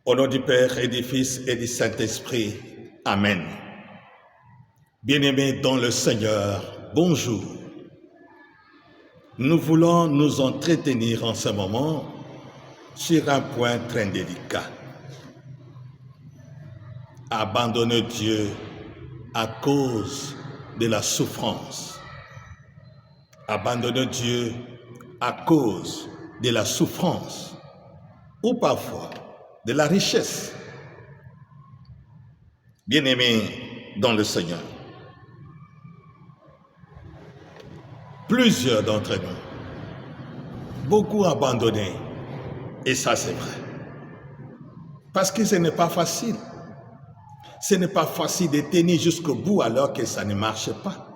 Au nom du Père et du Fils et du Saint-Esprit. Amen. Bien-aimés dans le Seigneur, bonjour. Nous voulons nous entretenir en ce moment sur un point très délicat. Abandonner Dieu à cause de la souffrance. Abandonner Dieu à cause de la souffrance ou parfois de la richesse. Bien-aimés dans le Seigneur, plusieurs d'entre nous, beaucoup abandonnés, et ça c'est vrai. Parce que ce n'est pas facile. Ce n'est pas facile de tenir jusqu'au bout alors que ça ne marche pas.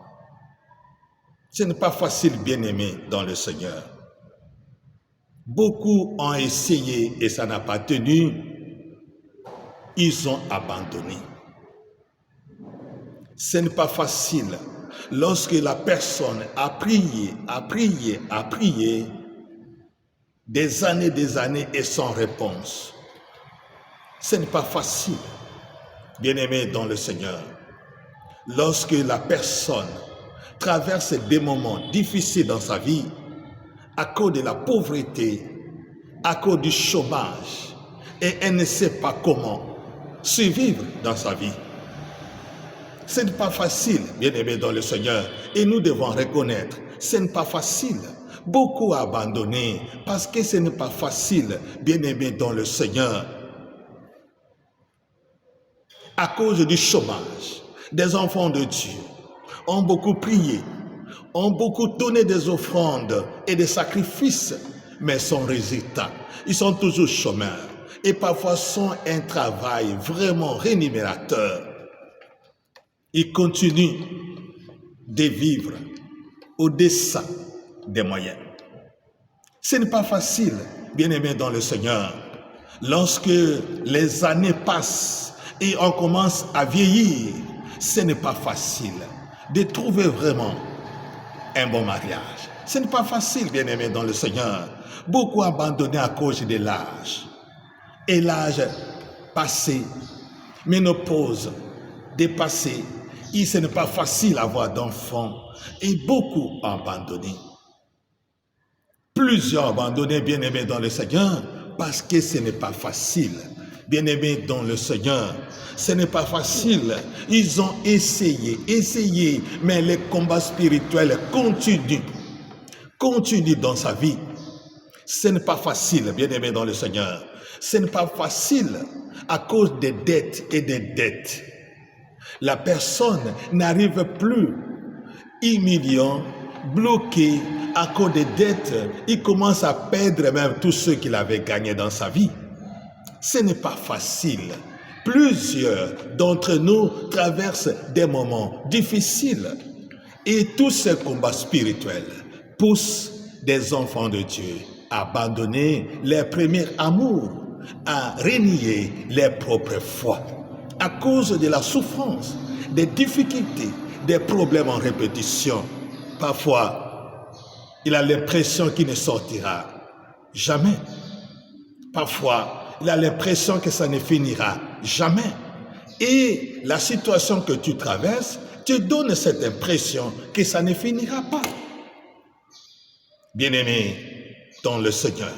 Ce n'est pas facile, bien-aimés dans le Seigneur. Beaucoup ont essayé et ça n'a pas tenu. Ils ont abandonné. Ce n'est pas facile lorsque la personne a prié, des années et sans réponse. Ce n'est pas facile, bien-aimé dans le Seigneur. Lorsque la personne traverse des moments difficiles dans sa vie, à cause de la pauvreté, à cause du chômage, et elle ne sait pas comment survivre dans sa vie. Ce n'est pas facile, bien-aimés dans le Seigneur, et nous devons reconnaître, ce n'est pas facile. Beaucoup abandonné parce que ce n'est pas facile, bien-aimés dans le Seigneur. À cause du chômage, des enfants de Dieu ont beaucoup prié, ont beaucoup donné des offrandes et des sacrifices, mais sans résultat. Ils sont toujours chômeurs et parfois sans un travail vraiment rémunérateur. Ils continuent de vivre au-dessous des moyens. Ce n'est pas facile, bien-aimés dans le Seigneur, lorsque les années passent et on commence à vieillir, ce n'est pas facile de trouver vraiment un bon mariage. Ce n'est pas facile, bien-aimés dans le Seigneur. Beaucoup abandonnés à cause de l'âge. Et l'âge passé, ménopause dépassée, et ce n'est pas facile d'avoir d'enfants. Et beaucoup ont abandonné. Plusieurs abandonnés, bien-aimés dans le Seigneur, parce que ce n'est pas facile. Bien-aimés dans le Seigneur, ce n'est pas facile. Ils ont essayé, mais les combats spirituels continuent dans sa vie. Ce n'est pas facile, bien-aimés dans le Seigneur. Ce n'est pas facile à cause des dettes et des dettes. La personne n'arrive plus, humiliant, bloqué à cause des dettes. Il commence à perdre même tout ce qu'il avait gagné dans sa vie. Ce n'est pas facile. Plusieurs d'entre nous traversent des moments difficiles. Et tous ces combats spirituels poussent des enfants de Dieu à abandonner leur premier amour, à renier leur propre foi. À cause de la souffrance, des difficultés, des problèmes en répétition. Parfois, il a l'impression qu'il ne sortira jamais. Parfois, il a l'impression que ça ne finira jamais. Et la situation que tu traverses te donne cette impression que ça ne finira pas. Bien-aimé dans le Seigneur,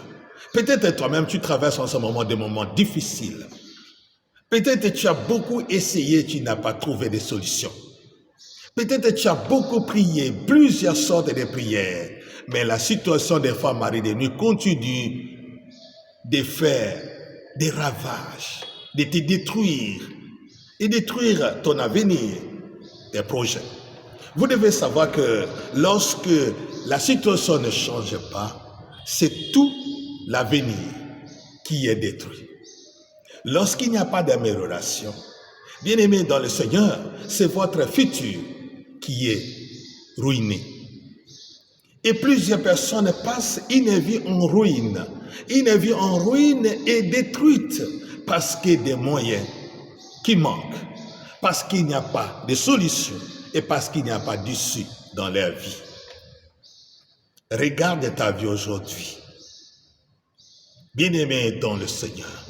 peut-être toi-même tu traverses en ce moment des moments difficiles. Peut-être tu as beaucoup essayé, tu n'as pas trouvé de solution. Peut-être tu as beaucoup prié, plusieurs sortes de prières, mais la situation des femmes mariées de nuit continue de faire des ravages, de te détruire et détruire ton avenir, tes projets. Vous devez savoir que lorsque la situation ne change pas, c'est tout l'avenir qui est détruit. Lorsqu'il n'y a pas d'amélioration, bien-aimés dans le Seigneur, c'est votre futur qui est ruiné. Et plusieurs personnes passent une vie en ruine. Une vie en ruine est détruite parce qu'il y a des moyens qui manquent, parce qu'il n'y a pas de solution et parce qu'il n'y a pas d'issue dans leur vie. Regarde ta vie aujourd'hui. Bien-aimé dans le Seigneur,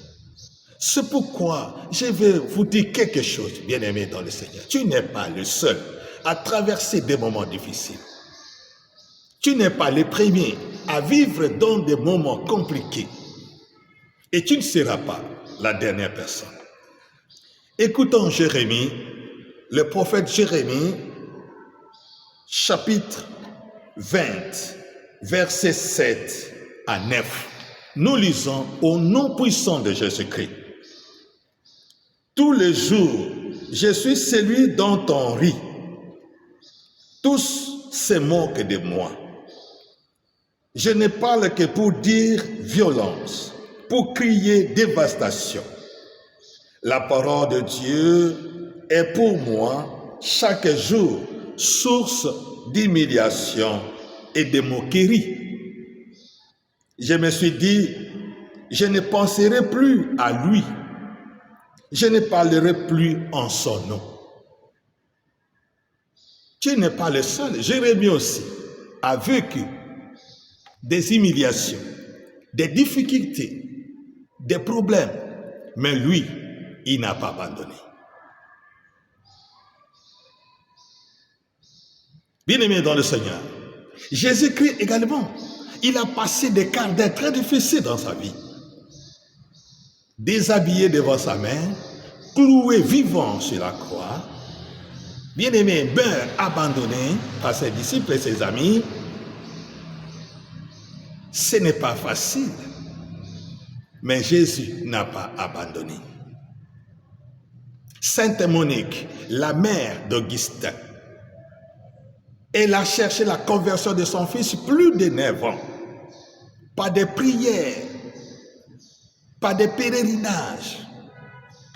C'est pourquoi je vais vous dire quelque chose, bien-aimés dans le Seigneur. Tu n'es pas le seul à traverser des moments difficiles. Tu n'es pas le premier à vivre dans des moments compliqués. Et tu ne seras pas la dernière personne. Écoutons Jérémie, le prophète Jérémie, chapitre 20, versets 7 à 9. Nous lisons au nom puissant de Jésus-Christ. Tous les jours, je suis celui dont on rit. Tous se moquent de moi. Je ne parle que pour dire violence, pour crier dévastation. La parole de Dieu est pour moi chaque jour source d'humiliation et de moquerie. Je me suis dit, je ne penserai plus à lui. Je ne parlerai plus en son nom. Tu n'es pas le seul. Jérémie aussi a vécu des humiliations, des difficultés, des problèmes. Mais lui, il n'a pas abandonné. Bien-aimé dans le Seigneur, Jésus-Christ également, il a passé des quarts d'heure très difficiles dans sa vie. Déshabillé devant sa mère, cloué vivant sur la croix, bien-aimé, meurt abandonné par ses disciples et ses amis. Ce n'est pas facile, mais Jésus n'a pas abandonné. Sainte Monique, la mère d'Augustin, elle a cherché la conversion de son fils plus de 9 ans, par des prières, par des pèlerinages,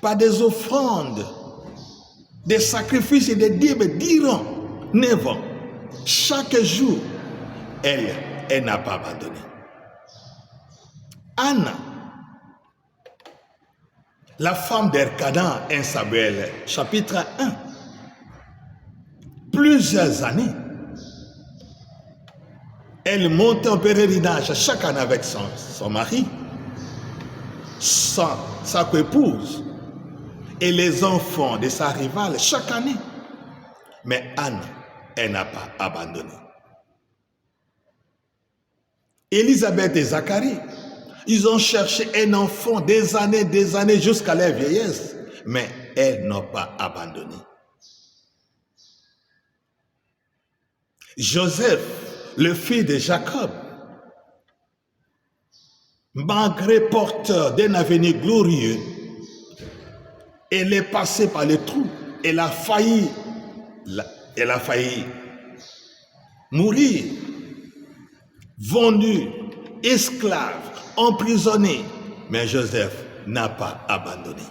par des offrandes, des sacrifices et des dîmes durant 9 ans. Chaque jour, elle n'a pas abandonné. Anna, la femme d'Elkana, 1 Samuel, chapitre 1, plusieurs années, elle montait en pèlerinage chaque année avec son mari, sa épouse et les enfants de sa rivale chaque année. Mais Anne, elle n'a pas abandonné. Élisabeth et Zacharie, ils ont cherché un enfant des années jusqu'à leur vieillesse, mais elles n'ont pas abandonné. Joseph, le fils de Jacob, malgré porteur d'un avenir glorieux, elle est passée par les trous. Elle a failli mourir, vendue, esclave, emprisonnée. Mais Joseph n'a pas abandonné.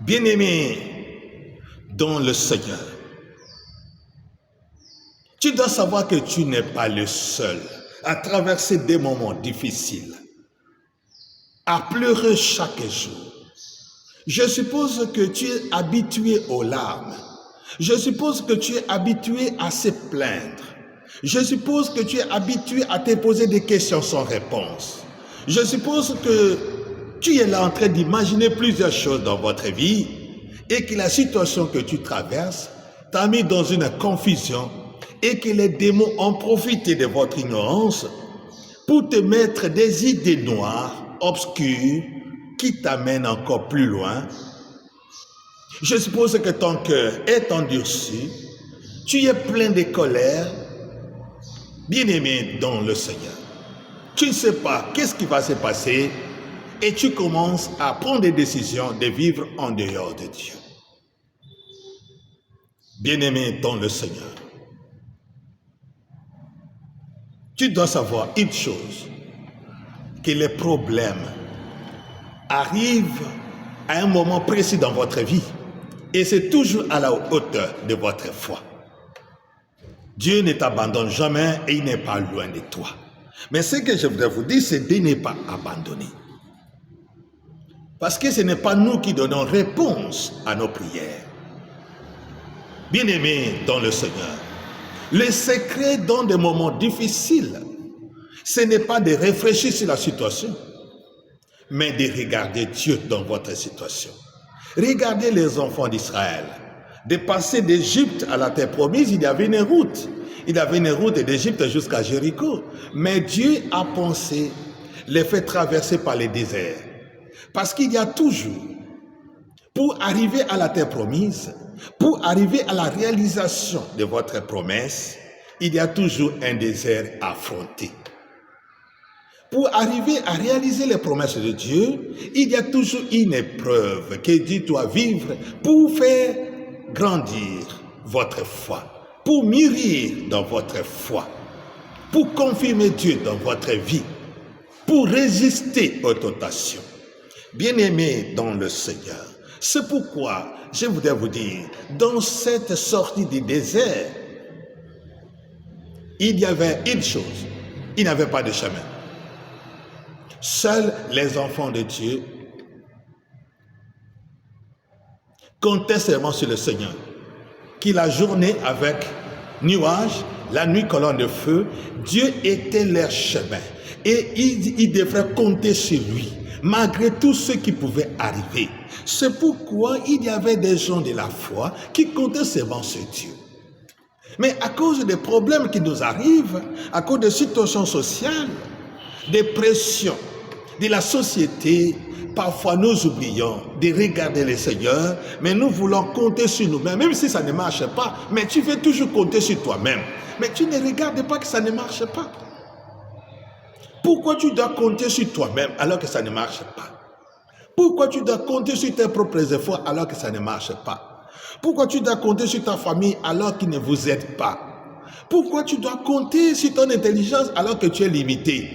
Bien-aimé dans le Seigneur, tu dois savoir que tu n'es pas le seul à traverser des moments difficiles, à pleurer chaque jour. Je suppose que tu es habitué aux larmes. Je suppose que tu es habitué à se plaindre. Je suppose que tu es habitué à te poser des questions sans réponse. Je suppose que tu es là en train d'imaginer plusieurs choses dans votre vie et que la situation que tu traverses t'a mis dans une confusion et que les démons ont profité de votre ignorance pour te mettre des idées noires, obscures, qui t'amènent encore plus loin. Je suppose que ton cœur est endurci, tu es plein de colère. Bien-aimé dans le Seigneur, tu ne sais pas qu'est-ce qui va se passer et tu commences à prendre des décisions de vivre en dehors de Dieu. Bien-aimé dans le Seigneur, tu dois savoir une chose, que les problèmes arrivent à un moment précis dans votre vie et c'est toujours à la hauteur de votre foi. Dieu ne t'abandonne jamais et il n'est pas loin de toi. Mais ce que je voudrais vous dire, c'est de ne pas abandonner. Parce que ce n'est pas nous qui donnons réponse à nos prières. Bien-aimés dans le Seigneur, le secret dans des moments difficiles, ce n'est pas de réfléchir sur la situation, mais de regarder Dieu dans votre situation. Regardez les enfants d'Israël. De passer d'Égypte à la terre promise, il y avait une route. Il y avait une route d'Égypte jusqu'à Jéricho. Mais Dieu a pensé les faire traverser par les déserts. Parce qu'il y a toujours, pour arriver à la terre promise, pour arriver à la réalisation de votre promesse, il y a toujours un désert à affronter. Pour arriver à réaliser les promesses de Dieu, il y a toujours une épreuve que Dieu doit vivre pour faire grandir votre foi, pour mûrir dans votre foi, pour confirmer Dieu dans votre vie, pour résister aux tentations. Bien-aimés dans le Seigneur, c'est pourquoi je voudrais vous dire, dans cette sortie du désert, il y avait une chose, il n'y avait pas de chemin. Seuls les enfants de Dieu comptaient seulement sur le Seigneur, qui la journée avec nuages, la nuit colonne de feu, Dieu était leur chemin. Et ils devraient compter sur lui, malgré tout ce qui pouvait arriver. C'est pourquoi il y avait des gens de la foi qui comptaient seulement sur Dieu. Mais à cause des problèmes qui nous arrivent, à cause des situations sociales, des pressions de la société, parfois nous oublions de regarder le Seigneur, mais nous voulons compter sur nous-mêmes, même si ça ne marche pas, mais tu veux toujours compter sur toi-même. Mais tu ne regardes pas que ça ne marche pas. Pourquoi tu dois compter sur toi-même alors que ça ne marche pas? Pourquoi tu dois compter sur tes propres efforts alors que ça ne marche pas? Pourquoi tu dois compter sur ta famille alors qu'ils ne vous aident pas? Pourquoi tu dois compter sur ton intelligence alors que tu es limité?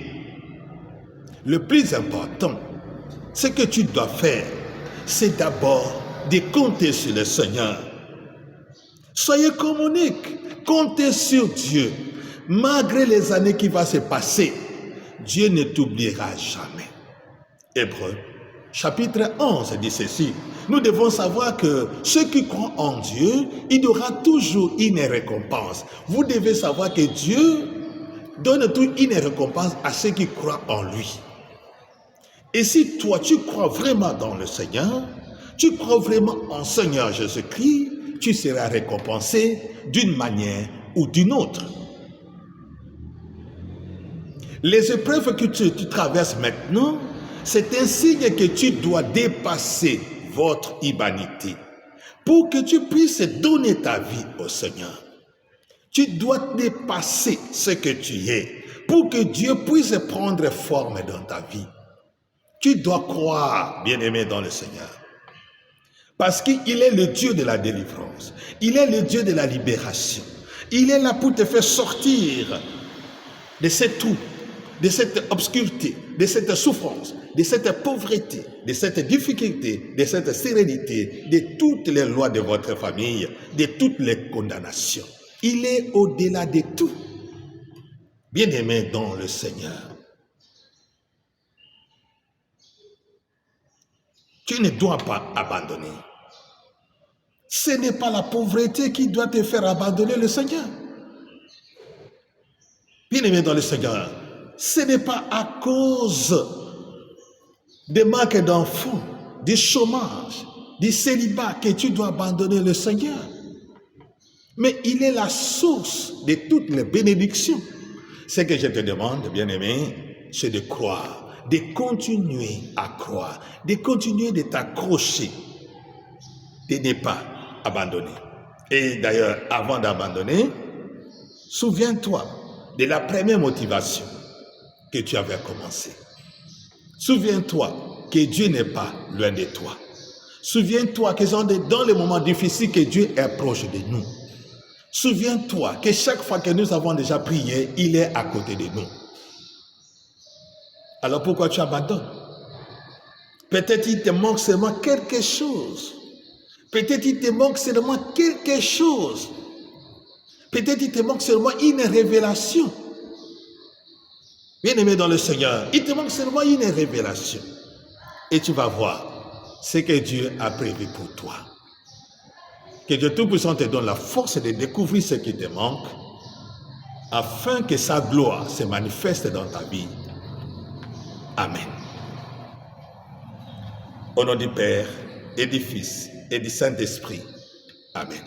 Le plus important, ce que tu dois faire, c'est d'abord de compter sur le Seigneur. Soyez communiques, comptez sur Dieu. Malgré les années qui vont se passer, Dieu ne t'oubliera jamais. Hébreux, chapitre 11 dit ceci. Nous devons savoir que ceux qui croient en Dieu, il y aura toujours une récompense. Vous devez savoir que Dieu donne toujours une récompense à ceux qui croient en lui. Et si toi, tu crois vraiment dans le Seigneur, tu crois vraiment en Seigneur Jésus-Christ, tu seras récompensé d'une manière ou d'une autre. Les épreuves que tu traverses maintenant, c'est un signe que tu dois dépasser votre humanité pour que tu puisses donner ta vie au Seigneur. Tu dois dépasser ce que tu es pour que Dieu puisse prendre forme dans ta vie. Tu dois croire, bien-aimé, dans le Seigneur. Parce qu'il est le Dieu de la délivrance. Il est le Dieu de la libération. Il est là pour te faire sortir de cette trou, de cette obscurité, de cette souffrance, de cette pauvreté, de cette difficulté, de cette sérénité, de toutes les lois de votre famille, de toutes les condamnations. Il est au-delà de tout. Bien-aimé dans le Seigneur. Tu ne dois pas abandonner. Ce n'est pas la pauvreté qui doit te faire abandonner le Seigneur. Bien-aimé dans le Seigneur, ce n'est pas à cause des manques d'enfants, du chômage, du célibat que tu dois abandonner le Seigneur. Mais il est la source de toutes les bénédictions. Ce que je te demande, bien-aimé, c'est de croire, de continuer à croire, de continuer de t'accrocher, de ne pas abandonner. Et d'ailleurs, avant d'abandonner, souviens-toi de la première motivation que tu avais commencé. Souviens-toi que Dieu n'est pas loin de toi. Souviens-toi que dans les moments difficiles que Dieu est proche de nous. Souviens-toi que chaque fois que nous avons déjà prié, il est à côté de nous. Alors pourquoi tu abandonnes? Peut-être il te manque seulement quelque chose. Peut-être il te manque seulement quelque chose. Peut-être il te manque seulement une révélation. Bien-aimé dans le Seigneur, il te manque seulement une révélation. Et tu vas voir ce que Dieu a prévu pour toi. Que Dieu Tout-Puissant te donne la force de découvrir ce qui te manque, afin que sa gloire se manifeste dans ta vie. Amen. Au nom du Père et du Fils et du Saint-Esprit. Amen.